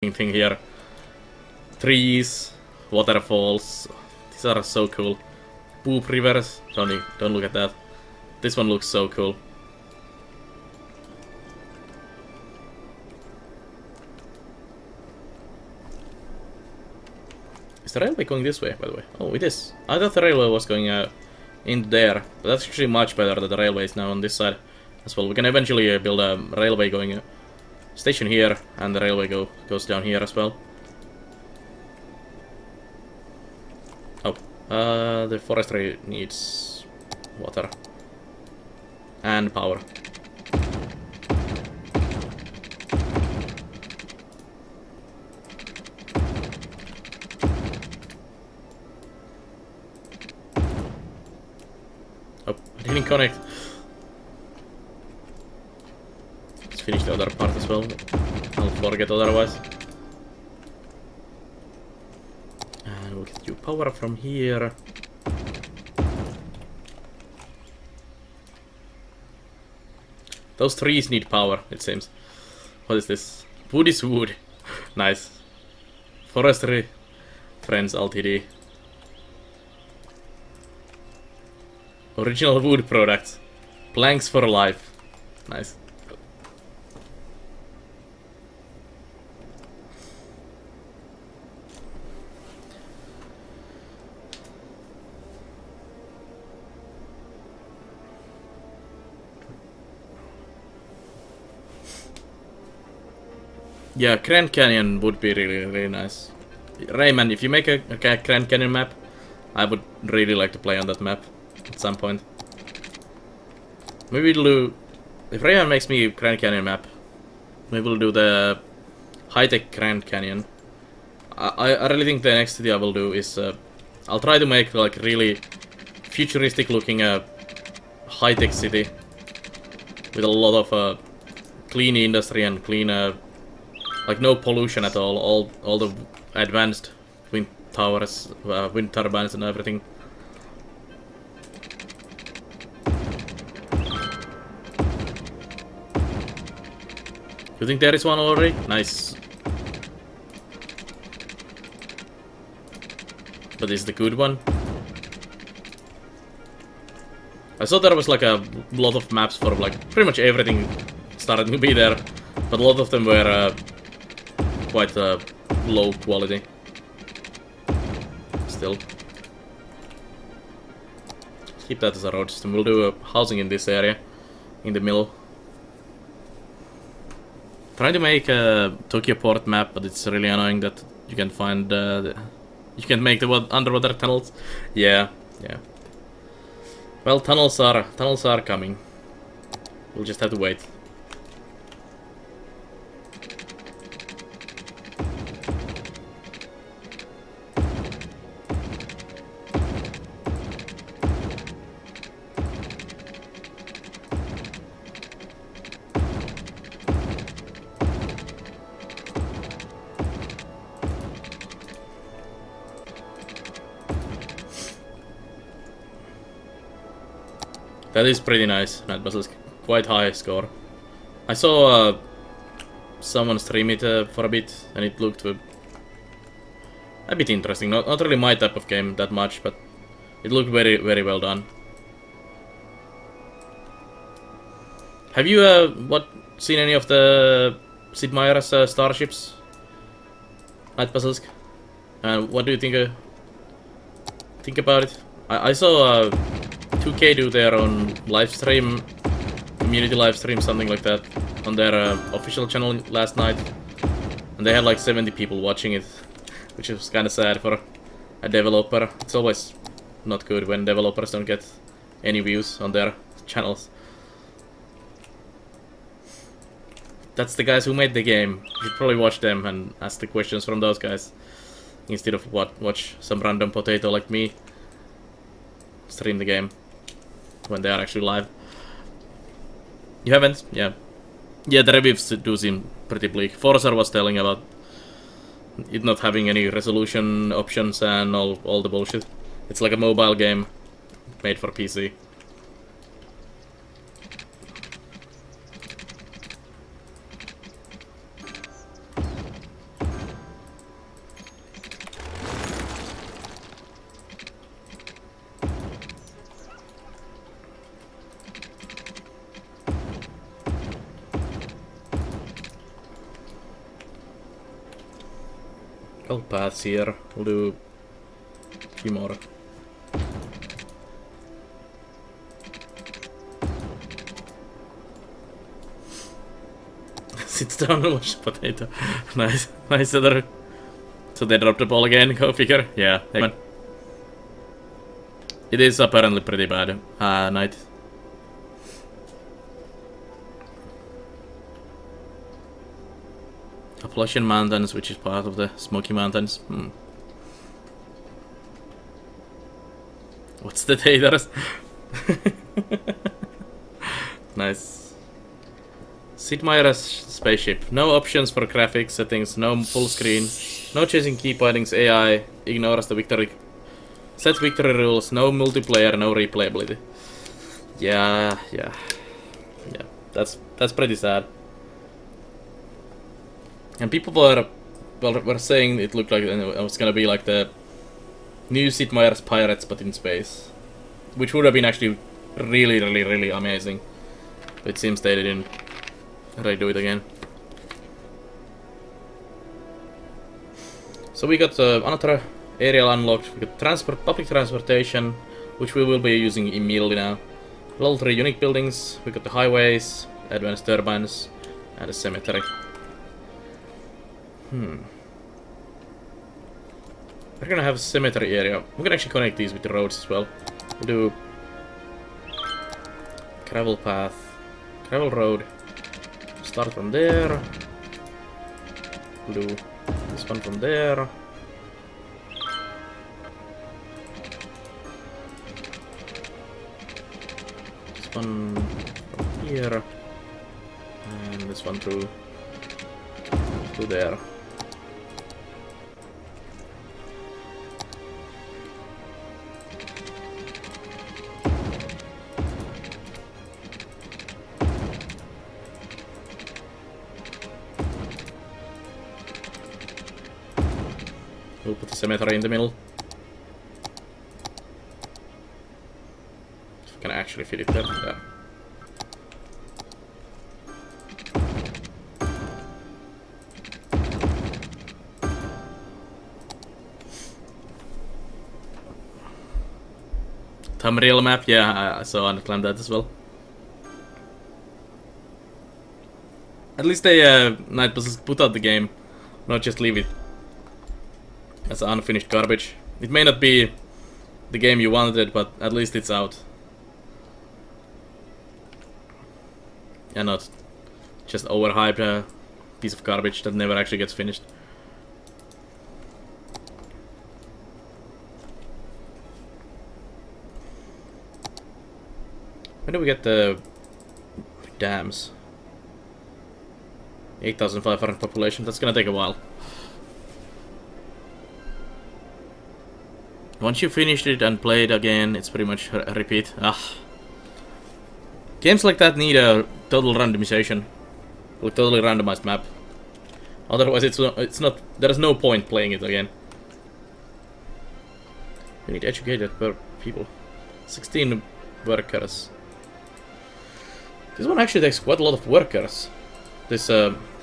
thing here. Trees, waterfalls. These are so cool. Poop rivers. Don't look at that. This one looks so cool. Is the railway going this way, by the way? Oh, it is. I thought the railway was going in there, but that's actually much better that the railway is now on this side as well. We can eventually build a railway going station here, and the railway goes down here as well. Oh, the forestry needs water and power. Oh, I didn't connect. Let's finish the other part as well. I'll forget otherwise. And we'll get you power from here. Those trees need power, it seems. What is this? Wood is wood. Nice. Forestry Friends Ltd. Original wood products. Planks for life. Nice. Yeah, Grand Canyon would be really nice. Rayman, if you make a Grand Canyon map, I would really like to play on that map at some point. Maybe we'll do... If Rayman makes me a Grand Canyon map, maybe we'll do the high-tech Grand Canyon. I really think the next city I will do is... I'll try to make like really futuristic-looking high-tech city with a lot of clean industry and clean... like no pollution at all the advanced wind towers, wind turbines and everything. You think there is one already? Nice. But is the good one? I saw there was like a lot of maps for like pretty much everything starting to be there, but a lot of them were quite low quality. Still. Keep that as a road system. We'll do housing in this area, in the middle. Trying to make a Tokyo port map, but it's really annoying that you can find you can make the underwater tunnels. Yeah. Well, tunnels are coming. We'll just have to wait. That is pretty nice, Mad Basilisk. Quite high score. I saw someone stream it for a bit, and it looked a bit interesting. Not really my type of game that much, but it looked very well done. Have you seen any of the Sid Meier's starships, Mad Basilisk? And what do you think about it? I saw 2K do their own live stream, community live stream, something like that, on their official channel last night, and they had like 70 people watching it, which is kind of sad for a developer. It's always not good when developers don't get any views on their channels. That's the guys who made the game. You should probably watch them and ask the questions from those guys instead of watch some random potato like me stream the game when they are actually live. You haven't? Yeah. Yeah, the reviews do seem pretty bleak. Forza was telling about it not having any resolution options and all the bullshit. It's like a mobile game made for PC. Well, paths here. We'll do a few more. Sits down and watch the potato. Nice, nice other. So they dropped the ball again. Go figure. Yeah, hey, man. It is apparently pretty bad. Night. Appalachian Mountains, which is part of the Smoky Mountains. What's the taters? Nice. Sid Meier's spaceship. No options for graphics settings, no full screen, no chasing key pointings, AI, ignores the victory. Set victory rules, no multiplayer, no replayability. Yeah. That's pretty sad. And people were saying it looked like it was gonna be like the new Sid Meier's Pirates but in space. Which would have been actually really amazing. But it seems they didn't redo it again. So we got another area unlocked. We got public transportation, which we will be using immediately now. Level 3 unique buildings. We got the highways, advanced turbines, and a cemetery. We're gonna have a cemetery area. We can actually connect these with the roads as well. We'll do gravel path, gravel road. Start from there. We'll do this one from there. This one from here. And this one through there. We'll put the cemetery in the middle. If we can actually fit it there. Yeah. Thumbnail map, yeah, I saw and planned that as well. At least they Night Puzzles put out the game, not just leave it as unfinished garbage. It may not be the game you wanted, but at least it's out. And not just overhyped piece of garbage that never actually gets finished. When do we get the dams? 8,500 population, that's gonna take a while. Once you finished it and play it again, it's pretty much a repeat. Games like that need a total randomization. Like totally randomized map. Otherwise it's not there is no point playing it again. We need educated people. 16 workers. This one actually takes quite a lot of workers. This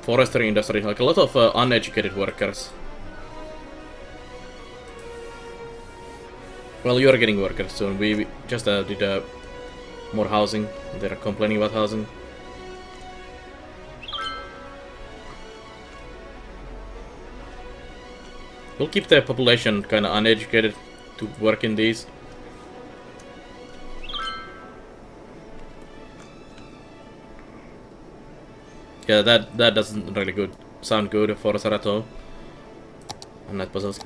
forestry industry, like a lot of uneducated workers. Well, you're getting workers soon. We just did more housing. They're complaining about housing. We'll keep the population kind of uneducated to work in these. Yeah, that doesn't really sound good for Sarato and Night Puzzles.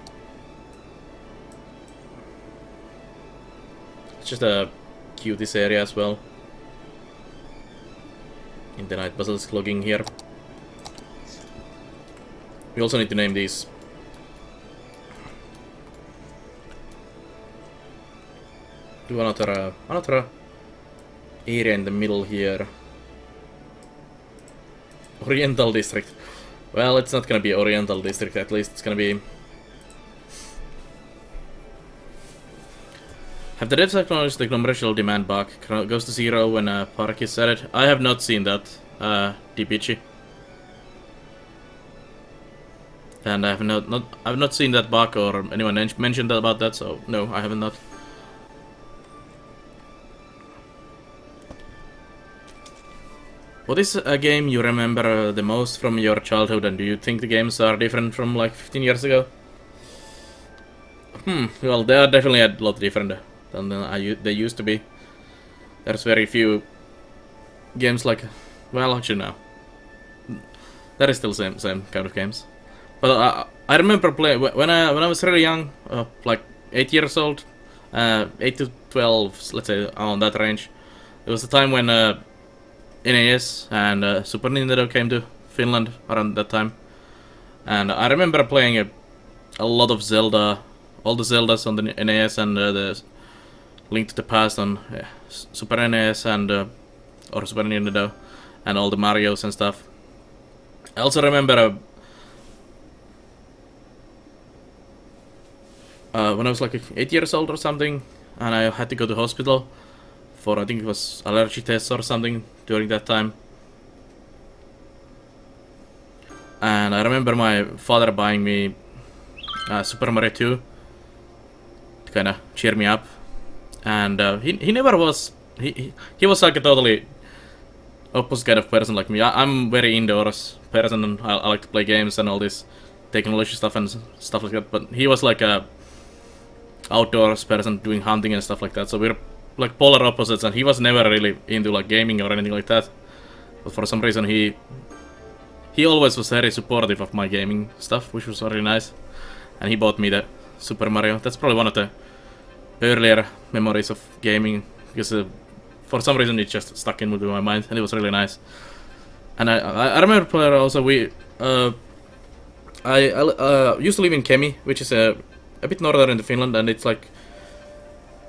It's just a queue this area as well. In the Night Puzzles logging here. We also need to name these. Do another area in the middle here. Oriental District. Well, it's not gonna be Oriental District, at least it's gonna be... Have the devs acknowledged the commercial demand bug goes to 0 when a park is added? I have not seen that, DPG. and I've not seen that bug or anyone mentioned about that, so no, I haven't not. What is a game you remember the most from your childhood, and do you think the games are different from like 15 years ago? Well, they are definitely a lot different than they used to be. There's very few games like, well, actually no, there is still same kind of games. But I remember playing when I was really young, like 8 years old, 8 to 12, let's say on that range. It was the time when NES and Super Nintendo came to Finland around that time, and I remember playing a lot of Zelda, all the Zeldas on the NES and the Link to the Past on Super NES and or Super Nintendo, and all the Marios and stuff. I also remember when I was like 8 years old or something, and I had to go to hospital for, I think it was allergy tests or something during that time. And I remember my father buying me Super Mario 2 to kind of cheer me up. And he never was, he was like a totally opposite kind of person like me. I'm very indoors person, and I like to play games and all this technology stuff and stuff like that. But he was like a outdoors person doing hunting and stuff like that. So we're like polar opposites, and he was never really into like gaming or anything like that. But for some reason he always was very supportive of my gaming stuff, which was really nice. And he bought me the Super Mario. That's probably one of the earlier memories of gaming, because for some reason it just stuck in with my mind, and it was really nice. And I remember playing also I used to live in Kemi, which is a bit northern in Finland, and it's like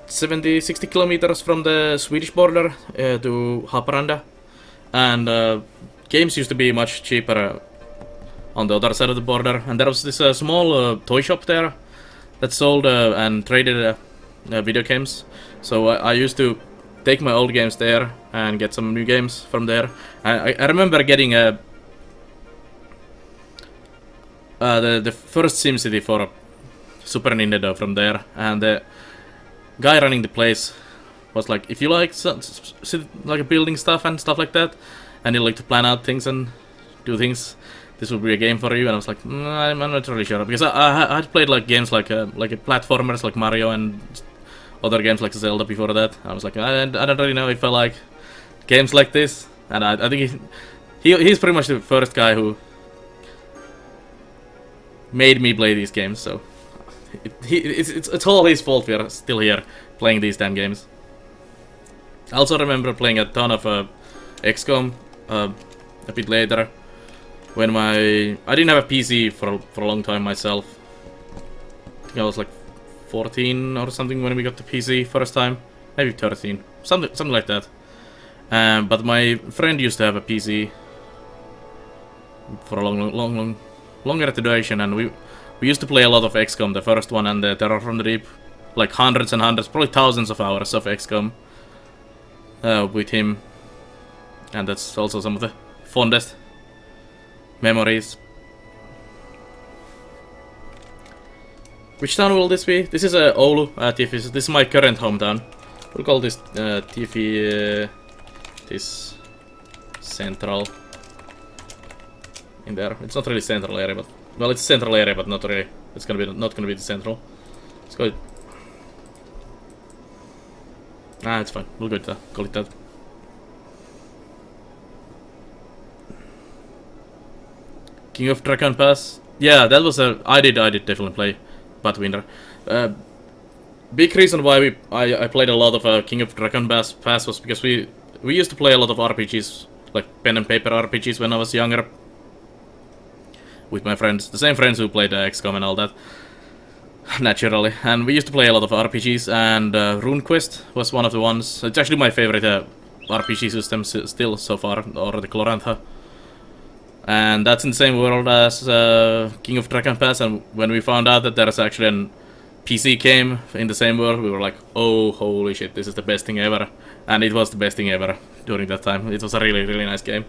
70-60 kilometers from the Swedish border to Haparanda. And games used to be much cheaper on the other side of the border. And there was this small toy shop there that sold and traded video games. So I used to take my old games there and get some new games from there. I remember getting the first SimCity for Super Nintendo from there, and the guy running the place was like, if you like like building stuff and stuff like that, and you like to plan out things and do things, this would be a game for you. And I was like, I'm not really sure, because I had played like games like platformers like Mario and other games like Zelda before that. I was like, I don't really know if I like games like this. And I think he's pretty much the first guy who made me play these games. So it's all his fault we are still here playing these damn games. I also remember playing a ton of XCOM a bit later, when I didn't have a PC for a long time myself. I think I was like 14 or something when we got the PC first time, maybe 13, something like that. But my friend used to have a PC for a longer duration, and we used to play a lot of XCOM, the first one, and the Terror from the Deep, like hundreds and hundreds, probably thousands of hours of XCOM with him. And that's also some of the fondest memories. Which town will this be? This is Oulu, Tifi. This is my current hometown. We'll call this Tifi, this central. In there. It's not really central area, but well, it's central area, but not really. It's not gonna be the central. Let's go. It's fine. We'll go to call it that. King of Dragon Pass. Yeah, that was I did definitely play Pathfinder. Big reason why I played a lot of King of Dragon Pass was because we used to play a lot of RPGs, like pen and paper RPGs when I was younger, with my friends, the same friends who played XCOM and all that, naturally. And we used to play a lot of RPGs, and RuneQuest was one of the ones. It's actually my favorite RPG system still so far, or the Chlorantha. And that's in the same world as King of Dragon Pass, and when we found out that there's actually a PC game in the same world, we were like, oh, holy shit, this is the best thing ever. And it was the best thing ever during that time. It was a really, really nice game.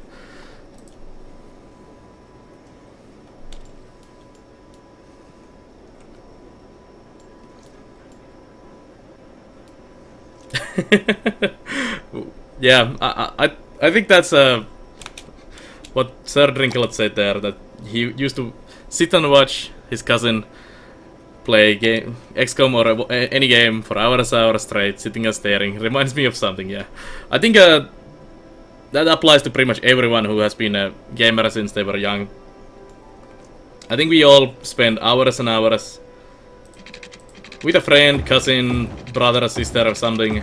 Yeah, I think that's what Sir Drinklet said there, that he used to sit and watch his cousin play game XCOM or any game for hours straight, sitting and staring. Reminds me of something, yeah. I think that applies to pretty much everyone who has been a gamer since they were young. I think we all spend hours and hours with a friend, cousin, brother, sister or something,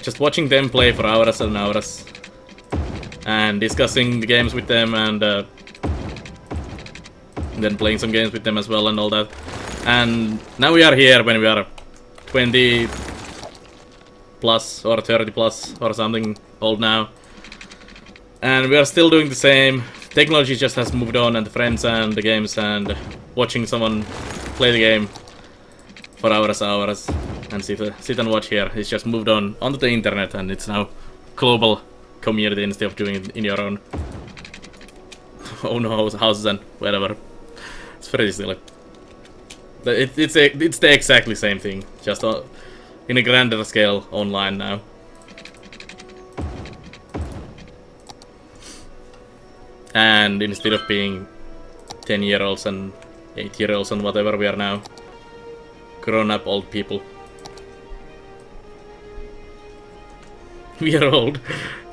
just watching them play for hours and hours and discussing the games with them, and then playing some games with them as well and all that. And now we are here when we are 20 plus or 30 plus or something old now, and we are still doing the same. Technology just has moved on, and the friends and the games and watching someone play the game for hours and sit and watch here. It's just moved on onto the internet, and it's now global community instead of doing it in your own houses and whatever. It's pretty silly. It's the exactly same thing, just in a grander scale online now. And instead of being 10-year-olds and 8-year-olds and whatever we are now, grown-up old people. We are old,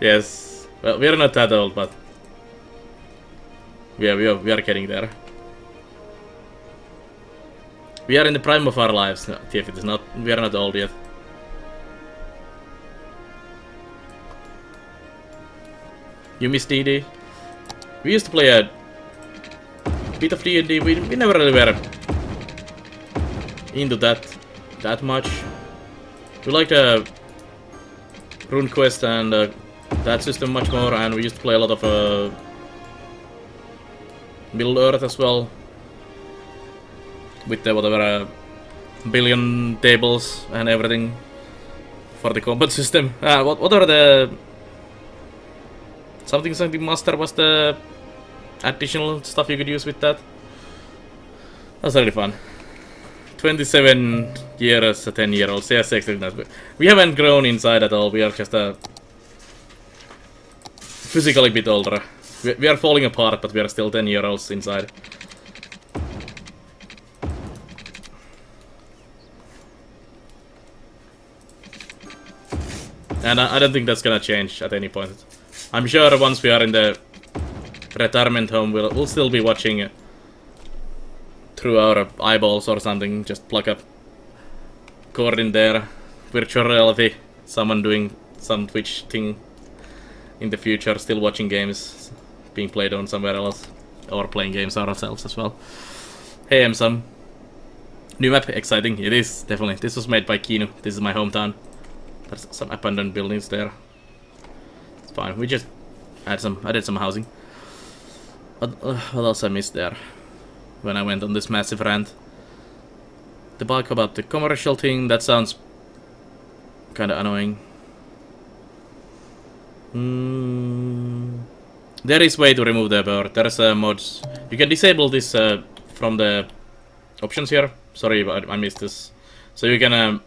yes. Well, we are not that old, but we are getting there. We are in the prime of our lives. No, TF, it is not. We are not old yet. You miss DD? We used to play a bit of D&D. We never really were into that much. We liked RuneQuest and that system much more, and we used to play a lot of Middle-earth as well, with the whatever billion tables and everything for the combat system. What are the something master was the additional stuff you could use with that? That's really fun. 27 years, 10-year-olds. Yes, exactly. We haven't grown inside at all. We are just physically a bit older. We are falling apart, but we are still 10-year-olds inside. And I don't think that's gonna change at any point. I'm sure once we are in the retirement home, we'll still be watching through our eyeballs or something. Just plug up cord in there, virtual reality, someone doing some Twitch thing in the future, still watching games being played on somewhere else, or playing games ourselves as well. Hey, Sam. New map, exciting. It is, definitely. This was made by Kinu. This is my hometown. There's some abandoned buildings there. It's fine. We just added some housing. What else I missed there when I went on this massive rant? The bug about the commercial thing, that sounds kinda annoying. There is way to remove the bird. There's mods. You can disable this from the options here. Sorry, I missed this. So you can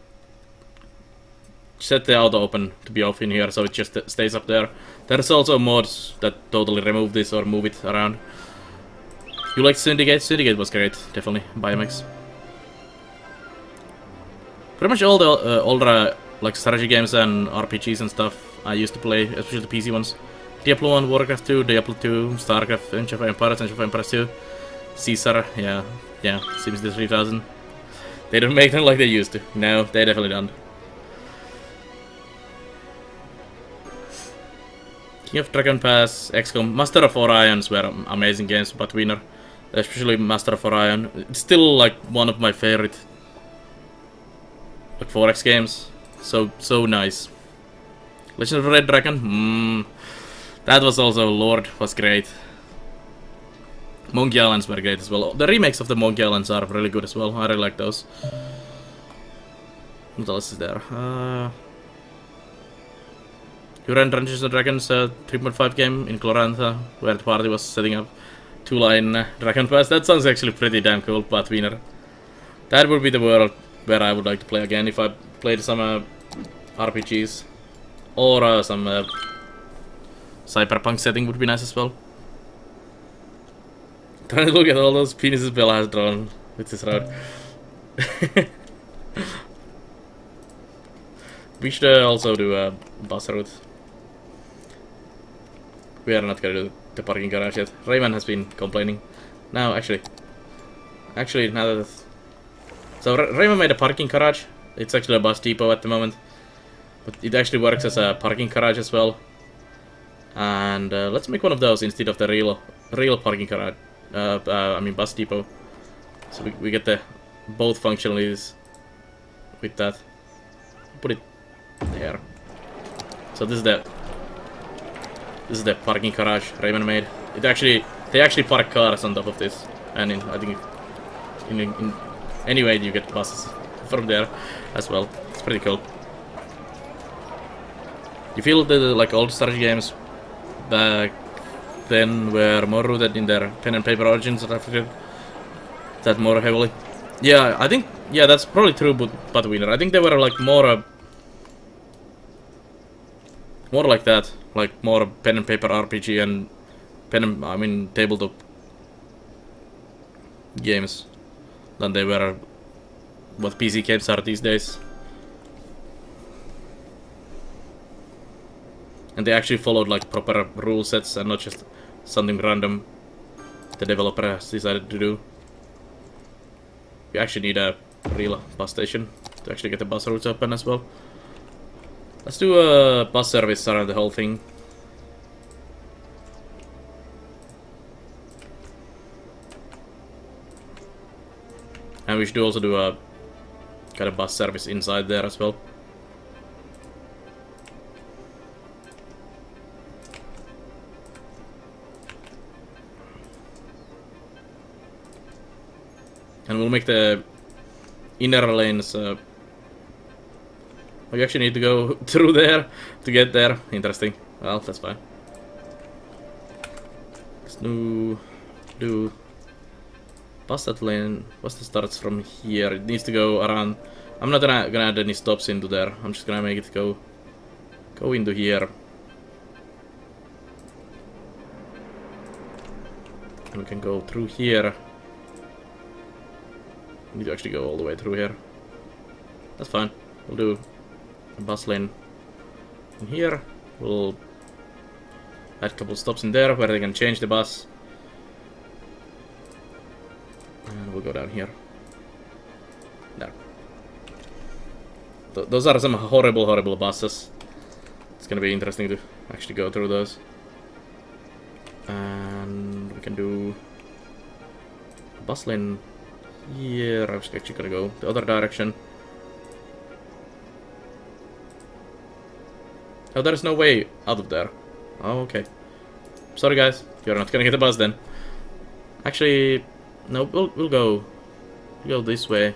set the auto open to be off in here, so it just stays up there. There's also mods that totally remove this or move it around. You like Syndicate? Syndicate was great, definitely. Biomex. Pretty much all the older like strategy games and RPGs and stuff I used to play, especially the PC ones. Diablo 1, Warcraft 2, Diablo 2, Starcraft, Age of Empires 2, Caesar, yeah, SimCity 3000. They don't make them like they used to. No, they definitely don't. King of Dragon Pass, XCOM, Master of Orions were amazing games, but winner, especially Master of Orion. It's still like one of my favorite like 4X games. So nice. Legend of Red Dragon, that was also Lord was great. Monkey Islands were great as well. The remakes of the Monkey Islands are really good as well. I really like those. What else is there? You ran Dungeons & Dragons 3.5 game in Clorantha, where the party was setting up 2-line Dragon Pass. That sounds actually pretty damn cool, but winner. That would be the world where I would like to play again if I played some RPGs. Or some cyberpunk setting would be nice as well. Trying to look at all those penises Bella has drawn with his rod. We should also do a bus route. We are not gonna do the parking garage yet. Rayman has been complaining. Now, actually, now that so Rayman made a parking garage. It's actually a bus depot at the moment, but it actually works as a parking garage as well. And let's make one of those instead of the real parking garage. I mean bus depot. So we get the both functionalities with that. Put it there. So this is the parking garage Rayman made. They actually park cars on top of this, and I think in anyway you get buses from there as well. It's pretty cool. You feel the like old strategy games back then were more rooted in their pen and paper origins that more heavily. Yeah, I think that's probably true, but winner. I think they were like more like that, like more pen and paper RPG and tabletop games than they were what PC games are these days. And they actually followed like proper rule sets and not just something random the developer has decided to do. We actually need a real bus station to actually get the bus routes open as well. Let's do a bus service around the whole thing. And we should also do a kind of bus service inside there as well. And we'll make the inner lanes. We actually need to go through there to get there. Interesting. Well, that's fine. Let's do bus that lane. Bus that starts from here. It needs to go around. I'm not gonna add any stops into there. I'm just gonna make it go into here. And we can go through here. We need to actually go all the way through here. That's fine. We'll do a bus lane in here. We'll add a couple stops in there where they can change the bus. And we'll go down here. There. Those are some horrible buses. It's gonna be interesting to actually go through those. And we can do a bus lane here. I'm actually gonna go the other direction. Oh, there's no way out of there. Oh, okay. Sorry guys, you're not gonna get a bus then. Actually, no, we'll go this way.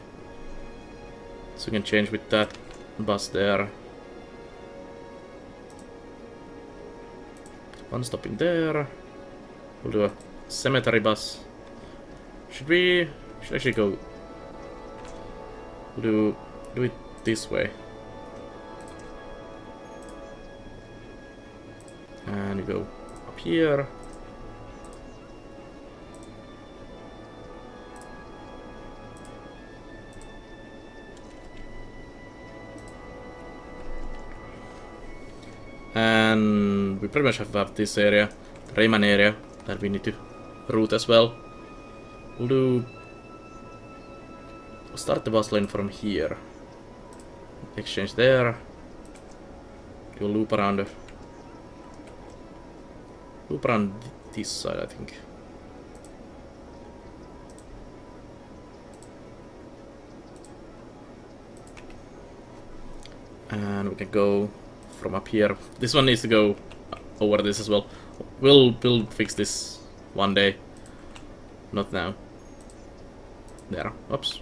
So we can change with that bus there. One stop in there. We'll do a cemetery bus. Should actually go. We'll do it this way. And we go up here. And we pretty much have this area, Rayman area, that we need to route as well. We'll start the bus lane from here. Exchange there. Do a loop around this side, I think. And we can go from up here. This one needs to go over this as well. We'll fix this one day. Not now. There. Oops.